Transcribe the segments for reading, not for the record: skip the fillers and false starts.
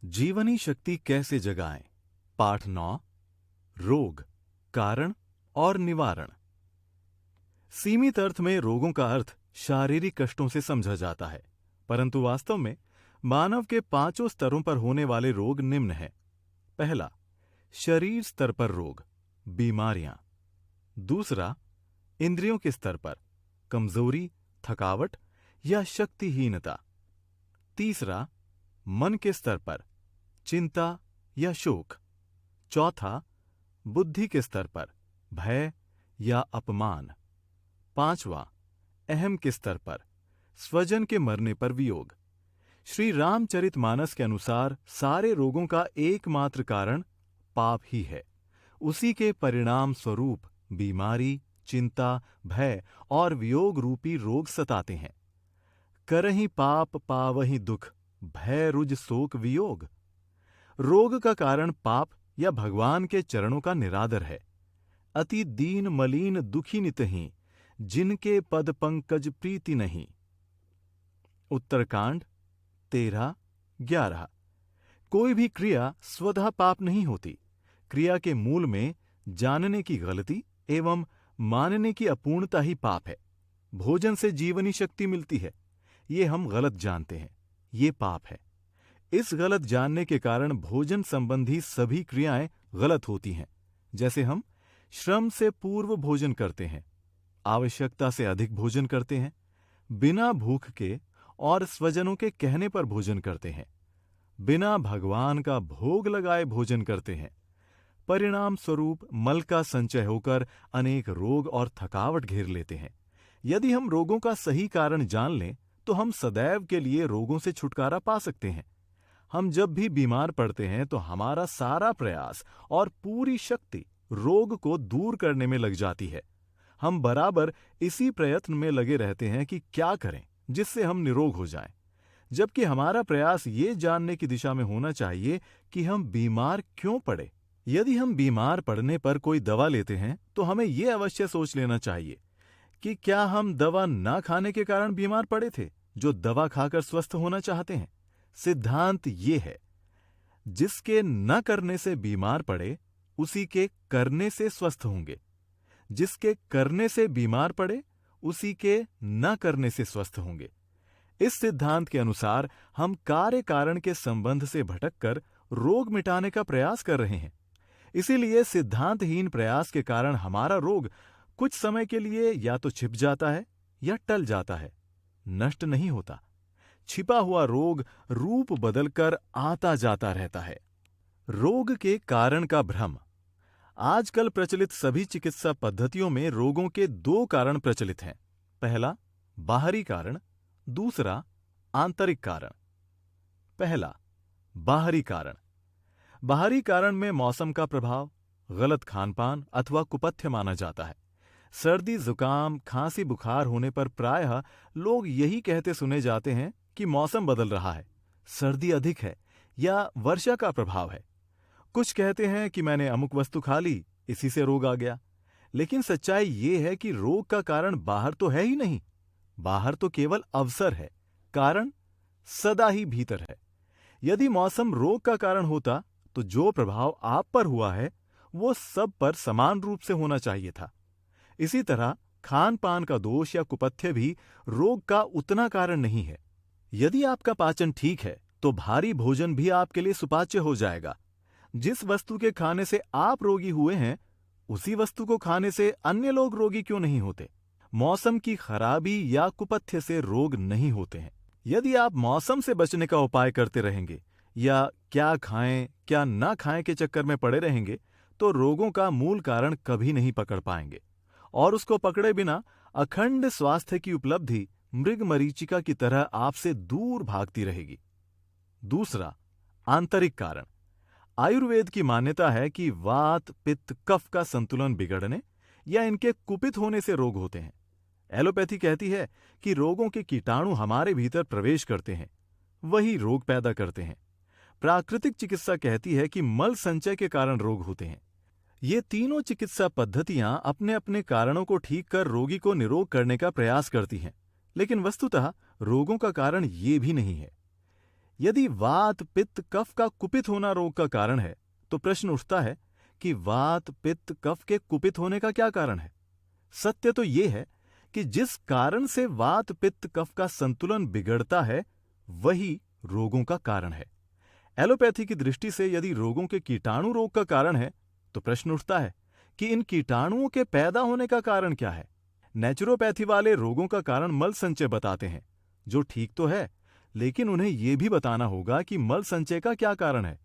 जीवनी शक्ति कैसे जगाएं? पाठ 9। रोग, कारण और निवारण। सीमित अर्थ में रोगों का अर्थ शारीरिक कष्टों से समझा जाता है, परंतु वास्तव में मानव के 5 स्तरों पर होने वाले रोग निम्न हैं। पहला, शरीर स्तर पर रोग, बीमारियां। दूसरा, इंद्रियों के स्तर पर, कमजोरी, थकावट या शक्तिहीनता। तीसरा, मन के स्तर पर, चिंता या शोक। चौथा, बुद्धि के स्तर पर, भय या अपमान। पांचवा, अहम के स्तर पर, स्वजन के मरने पर वियोग। श्री रामचरितमानस के अनुसार सारे रोगों का एकमात्र कारण पाप ही है। उसी के परिणाम स्वरूप बीमारी, चिंता, भय और वियोग रूपी रोग सताते हैं। करहि पाप पावहि दुख, भय रुज शोक वियोग। रोग का कारण पाप या भगवान के चरणों का निरादर है। अति दीन मलीन दुखी नितहि, जिनके पद पंकज प्रीति नहीं। उत्तरकांड 13:11। कोई भी क्रिया स्वतः पाप नहीं होती। क्रिया के मूल में जानने की गलती एवं मानने की अपूर्णता ही पाप है। भोजन से जीवनी शक्ति मिलती है, ये हम गलत जानते हैं, ये पाप है। इस गलत जानने के कारण भोजन संबंधी सभी क्रियाएं गलत होती हैं। जैसे हम श्रम से पूर्व भोजन करते हैं, आवश्यकता से अधिक भोजन करते हैं, बिना भूख के और स्वजनों के कहने पर भोजन करते हैं, बिना भगवान का भोग लगाए भोजन करते हैं। परिणाम स्वरूप मल का संचय होकर अनेक रोग और थकावट घेर लेते हैं। यदि हम रोगों का सही कारण जान लें तो हम सदैव के लिए रोगों से छुटकारा पा सकते हैं। हम जब भी बीमार पड़ते हैं तो हमारा सारा प्रयास और पूरी शक्ति रोग को दूर करने में लग जाती है। हम बराबर इसी प्रयत्न में लगे रहते हैं कि क्या करें जिससे हम निरोग हो जाएं, जबकि हमारा प्रयास ये जानने की दिशा में होना चाहिए कि हम बीमार क्यों पड़े। यदि हम बीमार पड़ने पर कोई दवा लेते हैं तो हमें यह अवश्य सोच लेना चाहिए कि क्या हम दवा न खाने के कारण बीमार पड़े थे, जो दवा खाकर स्वस्थ होना चाहते हैं। सिद्धांत ये है, जिसके न करने से बीमार पड़े उसी के करने से स्वस्थ होंगे, जिसके करने से बीमार पड़े उसी के न करने से स्वस्थ होंगे। इस सिद्धांत के अनुसार हम कार्य कारण के संबंध से भटककर रोग मिटाने का प्रयास कर रहे हैं। इसीलिए सिद्धांतहीन प्रयास के कारण हमारा रोग कुछ समय के लिए या तो छिप जाता है या टल जाता है, नष्ट नहीं होता। छिपा हुआ रोग रूप बदलकर आता जाता रहता है। रोग के कारण का भ्रम। आजकल प्रचलित सभी चिकित्सा पद्धतियों में रोगों के 2 कारण प्रचलित हैं। पहला, बाहरी कारण, दूसरा, आंतरिक कारण। पहला, बाहरी कारण। बाहरी कारण में मौसम का प्रभाव, गलत खानपान अथवा कुपथ्य माना जाता है। सर्दी, जुकाम, खांसी, बुखार होने पर प्रायः लोग यही कहते सुने जाते हैं कि मौसम बदल रहा है, सर्दी अधिक है या वर्षा का प्रभाव है। कुछ कहते हैं कि मैंने अमुक वस्तु खा ली, इसी से रोग आ गया। लेकिन सच्चाई ये है कि रोग का कारण बाहर तो है ही नहीं। बाहर तो केवल अवसर है, कारण सदा ही भीतर है। यदि मौसम रोग का कारण होता तो जो प्रभाव आप पर हुआ है वो सब पर समान रूप से होना चाहिए था। इसी तरह खान पान का दोष या कुपथ्य भी रोग का उतना कारण नहीं है। यदि आपका पाचन ठीक है तो भारी भोजन भी आपके लिए सुपाच्य हो जाएगा। जिस वस्तु के खाने से आप रोगी हुए हैं, उसी वस्तु को खाने से अन्य लोग रोगी क्यों नहीं होते? मौसम की खराबी या कुपथ्य से रोग नहीं होते हैं। यदि आप मौसम से बचने का उपाय करते रहेंगे या क्या खाएं क्या ना खाएं के चक्कर में पड़े रहेंगे तो रोगों का मूल कारण कभी नहीं पकड़ पाएंगे और उसको पकड़े बिना अखंड स्वास्थ्य की उपलब्धि मृग मरीचिका की तरह आपसे दूर भागती रहेगी। दूसरा, आंतरिक कारण। आयुर्वेद की मान्यता है कि वात, पित्त, कफ का संतुलन बिगड़ने या इनके कुपित होने से रोग होते हैं। एलोपैथी कहती है कि रोगों के कीटाणु हमारे भीतर प्रवेश करते हैं, वही रोग पैदा करते हैं। प्राकृतिक चिकित्सा कहती है कि मल संचय के कारण रोग होते हैं। ये तीनों चिकित्सा पद्धतियां अपने अपने कारणों को ठीक कर रोगी को निरोग करने का प्रयास करती हैं, लेकिन वस्तुतः रोगों का कारण ये भी नहीं है। यदि वात पित्त कफ का कुपित होना रोग का कारण है, तो प्रश्न उठता है कि वात पित्त कफ के कुपित होने का क्या कारण है। सत्य तो यह है कि जिस कारण से वात पित्त कफ का संतुलन बिगड़ता है वही रोगों का कारण है। एलोपैथी की दृष्टि से यदि रोगों के कीटाणु रोग का कारण है, तो प्रश्न उठता है कि इन कीटाणुओं के पैदा होने का कारण क्या है। नेचुरोपैथी वाले रोगों का कारण मल संचय बताते हैं, जो ठीक तो है, लेकिन उन्हें यह भी बताना होगा कि मल संचय का क्या कारण है।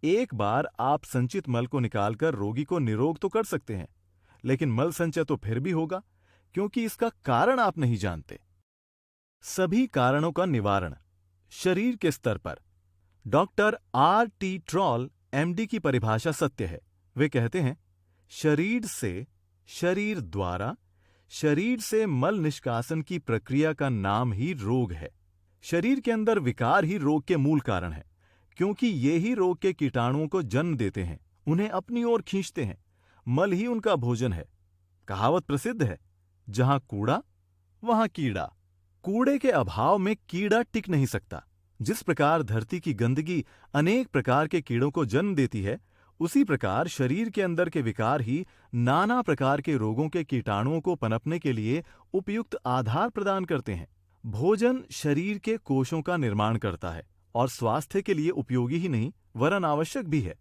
एक बार आप संचित मल को निकालकर रोगी को निरोग तो कर सकते हैं, लेकिन मल संचय तो फिर भी होगा, क्योंकि इसका कारण आप नहीं जानते। सभी कारणों का निवारण शरीर के स्तर पर। Doctor R.T. ट्रॉल MD की परिभाषा सत्य है। वे कहते हैं, शरीर से, शरीर द्वारा, शरीर से मल निष्कासन की प्रक्रिया का नाम ही रोग है। शरीर के अंदर विकार ही रोग के मूल कारण है, क्योंकि ये ही रोग के कीटाणुओं को जन्म देते हैं, उन्हें अपनी ओर खींचते हैं। मल ही उनका भोजन है। कहावत प्रसिद्ध है, जहां कूड़ा वहां कीड़ा। कूड़े के अभाव में कीड़ा टिक नहीं सकता। जिस प्रकार धरती की गंदगी अनेक प्रकार के कीड़ों को जन्म देती है, उसी प्रकार शरीर के अंदर के विकार ही नाना प्रकार के रोगों के कीटाणुओं को पनपने के लिए उपयुक्त आधार प्रदान करते हैं। भोजन शरीर के कोशों का निर्माण करता है और स्वास्थ्य के लिए उपयोगी ही नहीं वरन आवश्यक भी है,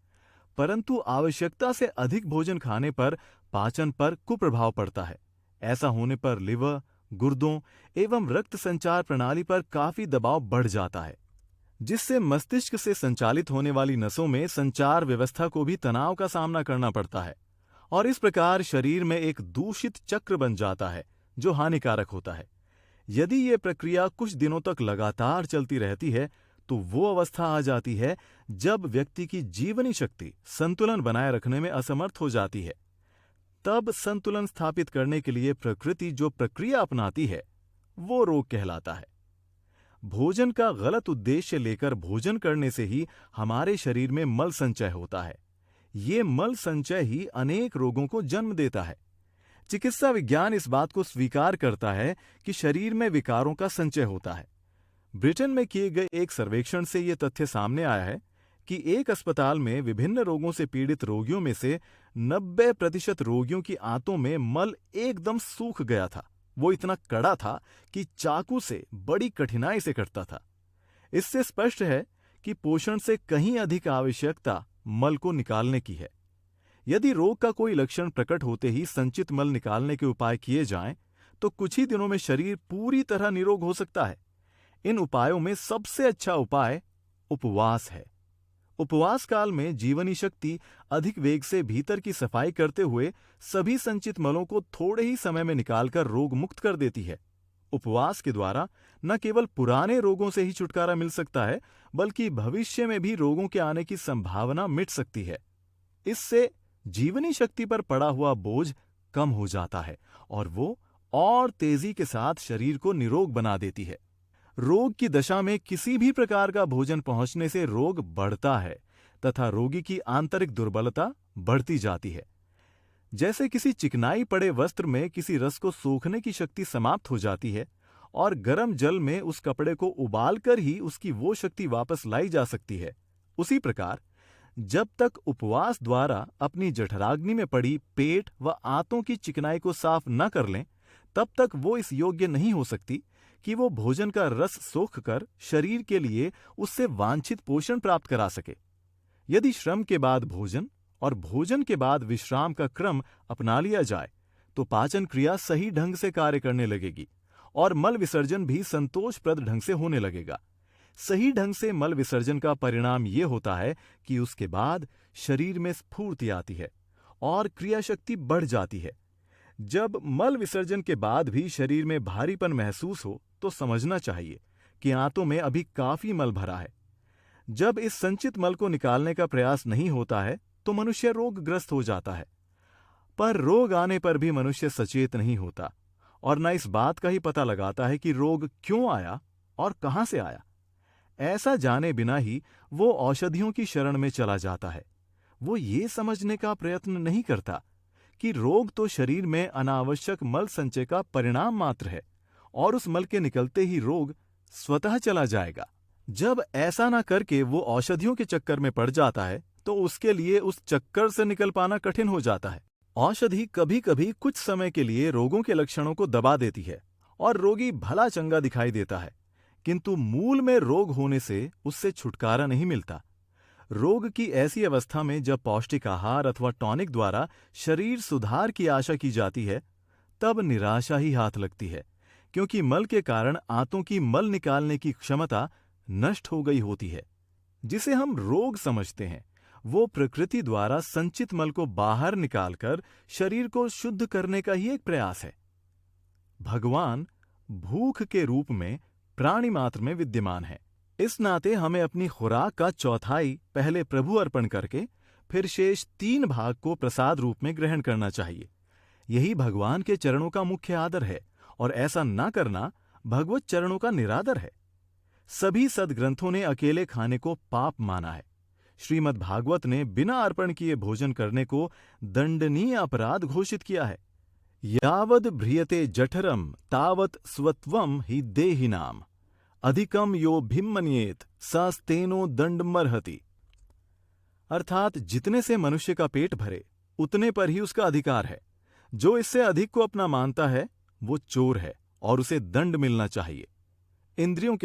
परंतु आवश्यकता से अधिक भोजन खाने पर पाचन पर कुप्रभाव पड़ता है। ऐसा होने पर लिवर, गुर्दों एवं रक्त संचार प्रणाली पर काफी दबाव बढ़ जाता है, जिससे मस्तिष्क से संचालित होने वाली नसों में संचार व्यवस्था को भी तनाव का सामना करना पड़ता है, और इस प्रकार शरीर में एक दूषित चक्र बन जाता है जो हानिकारक होता है। यदि ये प्रक्रिया कुछ दिनों तक लगातार चलती रहती है, तो वो अवस्था आ जाती है जब व्यक्ति की जीवनी शक्ति संतुलन बनाए रखने में असमर्थ हो जाती है। तब संतुलन स्थापित करने के लिए प्रकृति जो प्रक्रिया अपनाती है, वो रोग कहलाता है। भोजन का गलत उद्देश्य लेकर भोजन करने से ही हमारे शरीर में मल संचय होता है। ये मल संचय ही अनेक रोगों को जन्म देता है। चिकित्सा विज्ञान इस बात को स्वीकार करता है कि शरीर में विकारों का संचय होता है। ब्रिटेन में किए गए एक सर्वेक्षण से यह तथ्य सामने आया है कि एक अस्पताल में विभिन्न रोगों से पीड़ित रोगियों में से 90% रोगियों की आंतों में मल एकदम सूख गया था। वो इतना कड़ा था कि चाकू से बड़ी कठिनाई से कटता था। इससे स्पष्ट है कि पोषण से कहीं अधिक आवश्यकता मल को निकालने की है। यदि रोग का कोई लक्षण प्रकट होते ही संचित मल निकालने के उपाय किए जाएं, तो कुछ ही दिनों में शरीर पूरी तरह निरोग हो सकता है। इन उपायों में सबसे अच्छा उपाय उपवास है। उपवास काल में जीवनी शक्ति अधिक वेग से भीतर की सफाई करते हुए सभी संचित मलों को थोड़े ही समय में निकालकर रोग मुक्त कर देती है। उपवास के द्वारा न केवल पुराने रोगों से ही छुटकारा मिल सकता है, बल्कि भविष्य में भी रोगों के आने की संभावना मिट सकती है। इससे जीवनी शक्ति पर पड़ा हुआ बोझ कम हो जाता है और वो और तेजी के साथ शरीर को निरोग बना देती है। रोग की दशा में किसी भी प्रकार का भोजन पहुंचने से रोग बढ़ता है तथा रोगी की आंतरिक दुर्बलता बढ़ती जाती है। जैसे किसी चिकनाई पड़े वस्त्र में किसी रस को सोखने की शक्ति समाप्त हो जाती है और गर्म जल में उस कपड़े को उबालकर ही उसकी वो शक्ति वापस लाई जा सकती है, उसी प्रकार जब तक उपवास द्वारा अपनी जठराग्नि में पड़ी पेट व आंतों की चिकनाई को साफ न कर लें, तब तक वो इस योग्य नहीं हो सकती कि वो भोजन का रस सोख कर शरीर के लिए उससे वांछित पोषण प्राप्त करा सके। यदि श्रम के बाद भोजन और भोजन के बाद विश्राम का क्रम अपना लिया जाए, तो पाचन क्रिया सही ढंग से कार्य करने लगेगी और मल विसर्जन भी संतोषप्रद ढंग से होने लगेगा। सही ढंग से मल विसर्जन का परिणाम ये होता है कि उसके बाद शरीर में स्फूर्ति आती है और क्रिया शक्ति बढ़ जाती है। जब मल विसर्जन के बाद भी शरीर में भारीपन महसूस हो, तो समझना चाहिए कि आंतों में अभी काफी मल भरा है। जब इस संचित मल को निकालने का प्रयास नहीं होता है, तो मनुष्य रोगग्रस्त हो जाता है। पर रोग आने पर भी मनुष्य सचेत नहीं होता और न इस बात का ही पता लगाता है कि रोग क्यों आया और कहां से आया। ऐसा जाने बिना ही वो औषधियों की शरण में चला जाता है। वो ये समझने का प्रयत्न नहीं करता कि रोग तो शरीर में अनावश्यक मल संचय का परिणाम मात्र है और उस मल के निकलते ही रोग स्वतः चला जाएगा। जब ऐसा ना करके वो औषधियों के चक्कर में पड़ जाता है तो उसके लिए उस चक्कर से निकल पाना कठिन हो जाता है। औषधि कभी कभी कुछ समय के लिए रोगों के लक्षणों को दबा देती है और रोगी भला चंगा दिखाई देता है, किंतु मूल में रोग होने से उससे छुटकारा नहीं मिलता। रोग की ऐसी अवस्था में जब पौष्टिक आहार अथवा टॉनिक द्वारा शरीर सुधार की आशा की जाती है, तब निराशा ही हाथ लगती है, क्योंकि मल के कारण आंतों की मल निकालने की क्षमता नष्ट हो गई होती है। जिसे हम रोग समझते हैं, वो प्रकृति द्वारा संचित मल को बाहर निकालकर शरीर को शुद्ध करने का ही एक प्रयास है। भगवान भूख के रूप में प्राणी मात्र में विद्यमान है। इस नाते हमें अपनी खुराक का चौथाई पहले प्रभु अर्पण करके फिर शेष 3 भाग को प्रसाद रूप में ग्रहण करना चाहिए। यही भगवान के चरणों का मुख्य आदर है, और ऐसा न करना भगवत चरणों का निरादर है। सभी सद्ग्रंथों ने अकेले खाने को पाप माना है। श्रीमद् भागवत ने बिना अर्पण किए भोजन करने को दंडनीय अपराध घोषित किया है। यावद भ्रियते जठरम तावत स्वत्वम ही देहिनाम, अधिकम यो भिमन्येत सास्तेनो दंडमर्हति। अर्थात जितने से मनुष्य का पेट भरे उतने पर ही उसका अधिकार है। जो इससे अधिक को अपना मानता है वो चोर है और उसे दंड मिलना चाहिए। इंद्रियों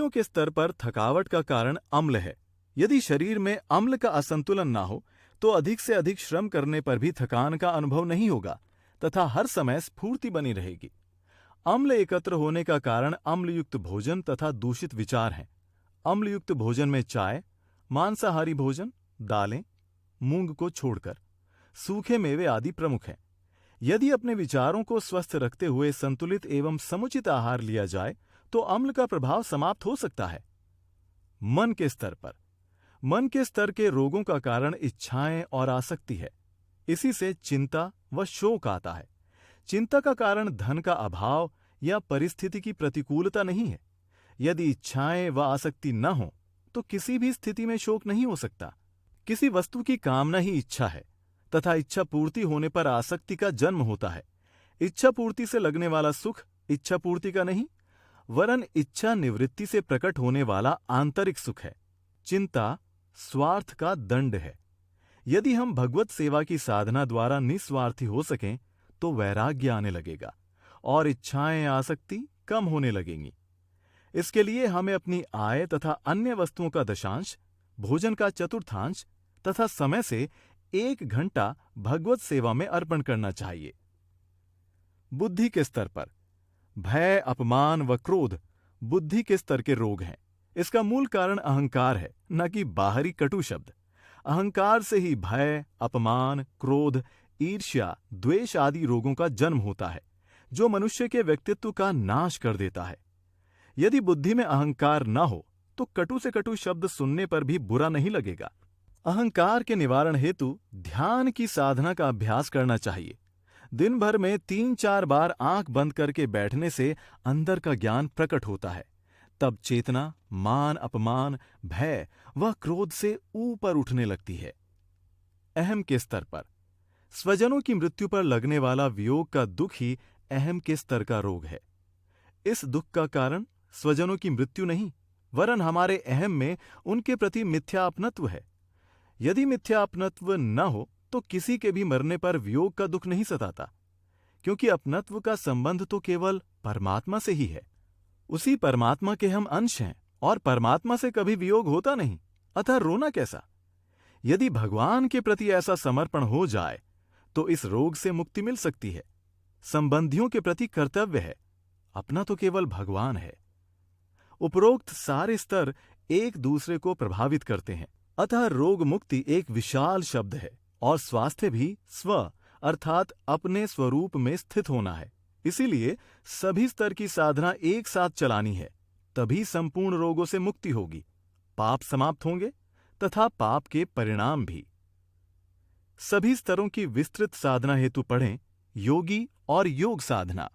के स्तर पर थकावट का कारण अम्ल है। यदि शरीर में अम्ल का असंतुलन ना हो तो अधिक से अधिक श्रम करने पर भी थकान का अनुभव नहीं होगा तथा हर समय स्फूर्ति बनी रहेगी। अम्ल एकत्र होने का कारण अम्लयुक्त भोजन तथा दूषित विचार हैं। अम्लयुक्त भोजन में चाय, मांसाहारी भोजन, दालें, मूंग को छोड़कर सूखे मेवे आदि प्रमुख हैं। यदि अपने विचारों को स्वस्थ रखते हुए संतुलित एवं समुचित आहार लिया जाए तो अम्ल का प्रभाव समाप्त हो सकता है। मन के स्तर के रोगों का कारण इच्छाएं और आसक्ति है। इसी से चिंता व शोक आता है। चिंता का कारण धन का अभाव या परिस्थिति की प्रतिकूलता नहीं है। यदि इच्छाएं व आसक्ति न हो तो किसी भी स्थिति में शोक नहीं हो सकता। किसी वस्तु की कामना ही इच्छा है तथा इच्छा पूर्ति होने पर आसक्ति का जन्म होता है। इच्छा पूर्ति से लगने वाला सुख इच्छा पूर्ति का नहीं, वरन इच्छा निवृत्ति से प्रकट होने वाला आंतरिक सुख है। चिंता स्वार्थ का दंड है। यदि हम भगवत सेवा की साधना द्वारा निस्वार्थी हो सकें तो वैराग्य आने लगेगा और इच्छाएं आसक्ति कम होने लगेंगी। इसके लिए हमें अपनी आय तथा अन्य वस्तुओं का दशांश, भोजन का चतुर्थांश तथा समय से 1 घंटा भगवत सेवा में अर्पण करना चाहिए। बुद्धि के स्तर पर भय, अपमान व क्रोध बुद्धि के स्तर के रोग हैं। इसका मूल कारण अहंकार है, न कि बाहरी कटु शब्द। अहंकार से ही भय, अपमान, क्रोध, ईर्ष्या, द्वेष आदि रोगों का जन्म होता है, जो मनुष्य के व्यक्तित्व का नाश कर देता है। यदि बुद्धि में अहंकार न हो तो कटु से कटु शब्द सुनने पर भी बुरा नहीं लगेगा। अहंकार के निवारण हेतु ध्यान की साधना का अभ्यास करना चाहिए। दिन भर में 3-4 बार आंख बंद करके बैठने से अंदर का ज्ञान प्रकट होता है। तब चेतना मान, अपमान, भय व क्रोध से ऊपर उठने लगती है। अहम के स्तर पर स्वजनों की मृत्यु पर लगने वाला वियोग का दुख ही अहम के स्तर का रोग है। इस दुख का कारण स्वजनों की मृत्यु नहीं, वरन हमारे अहम में उनके प्रति मिथ्या अपनत्व है। यदि मिथ्या अपनत्व न हो तो किसी के भी मरने पर वियोग का दुख नहीं सताता, क्योंकि अपनत्व का संबंध तो केवल परमात्मा से ही है। उसी परमात्मा के हम अंश हैं और परमात्मा से कभी वियोग होता नहीं, अतः रोना कैसा। यदि भगवान के प्रति ऐसा समर्पण हो जाए तो इस रोग से मुक्ति मिल सकती है। संबंधियों के प्रति कर्तव्य है, अपना तो केवल भगवान है। उपरोक्त सारे स्तर एक दूसरे को प्रभावित करते हैं, अतः रोग मुक्ति एक विशाल शब्द है और स्वास्थ्य भी स्व अर्थात अपने स्वरूप में स्थित होना है। इसीलिए सभी स्तर की साधना एक साथ चलानी है, तभी संपूर्ण रोगों से मुक्ति होगी, पाप समाप्त होंगे तथा पाप के परिणाम भी। सभी स्तरों की विस्तृत साधना हेतु पढ़ें योगी और योग साधना।